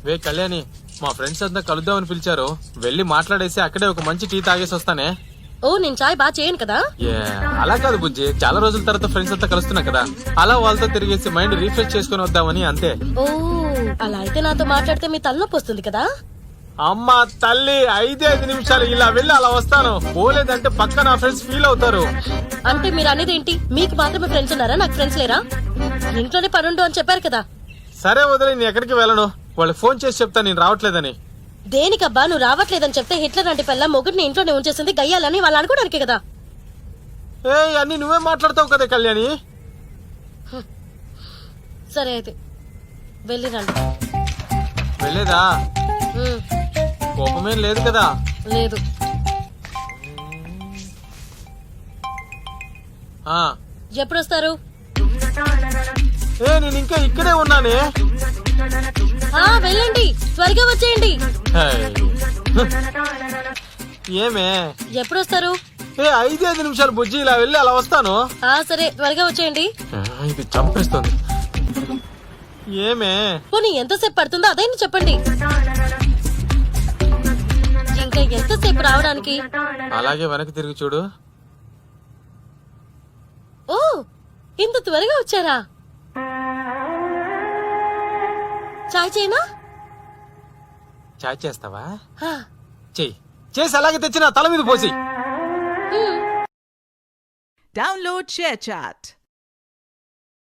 వే కళ్యాణి, మా ఫ్రెండ్స్ అంతా కలుద్దామని పిలిచారు. వెళ్ళి మాట్లాడేసి అక్కడే ఒక మంచి టీ తాగేసి వస్తానే. ఓ నేను చాయ్ బాగా చేయను కదా. అలా కాదు బుజ్జి, చాలా రోజుల తర్వాత ఫ్రెండ్స్ అంతా కలుస్తున్నా కదా, అలా వాళ్ళతో తిరిగేసి మైండ్ రీఫ్రెష్ చేసుకుని వద్దామని అంతే. ఓ అలా అయితే నాతో మాట్లాడితే మీ తలనొప్పి వస్తుంది కదా. అమ్మా తల్లి, 5 నిమిషాలు ఇలా వెళ్ళి అలా వస్తాను. పోలేదంటే పక్క నా ఫ్రెండ్స్ ఫీల్ అవుతారు. అంటే మీరు అనేది ఏంటి? మీకు మాత్రమే ఫ్రెండ్స్ ఉన్నారా, నాకు ఫ్రెండ్స్ లేరా? ఇంట్లోనే పనుండు అని చెప్పారు కదా. సరే వదిలే, నేను ఎక్కడికి వెళ్ళను. వాళ్ళు ఫోన్ చేసి చెప్తా నేను రావట్లేదని. దేనికబ్బా నువ్వు రావట్లేదని చెప్తే హిట్లర్ అంటే పిల్ల మొగుడిని ఇంట్లోనే ఉంచేసింది గయ్యాలని వాళ్ళు అనుకోవడానికి కదా. అన్ని నువ్వే మాట్లాడతావు కదా కళ్యాణి. సరే అయితే వెళ్ళి రండి. వెళ్ళేదా? కోపమేం లేదు కదా? లేదు. ఎప్పుడు వస్తారు? నేను ఇంకా ఇక్కడే ఉన్నానే. వెళ్ళండి, త్వరగా వచ్చేయండి. ఏమే ఎప్పుడు వస్తారు? 5 నిమిషాలు బుజ్జి, ఇలా వెళ్ళి అలా వస్తాను. సరే త్వరగా వచ్చేయండి. ఇది చంపేస్తుంది. ఏమే పోనీ ఎంతసేపు పడుతుందో అదైనా చెప్పండి. ఇంకా ఎంతసేపు రావడానికి? అలాగే వెనక్కి తిరిగి చూడు. ఓ ఇంత త్వరగా వచ్చారా? చాయ్ చేయనా? చాయ్ చేస్తావా? చెయ్యి. చేసి అలాగే తెచ్చిన తల మీద పోసి. Download ShareChat.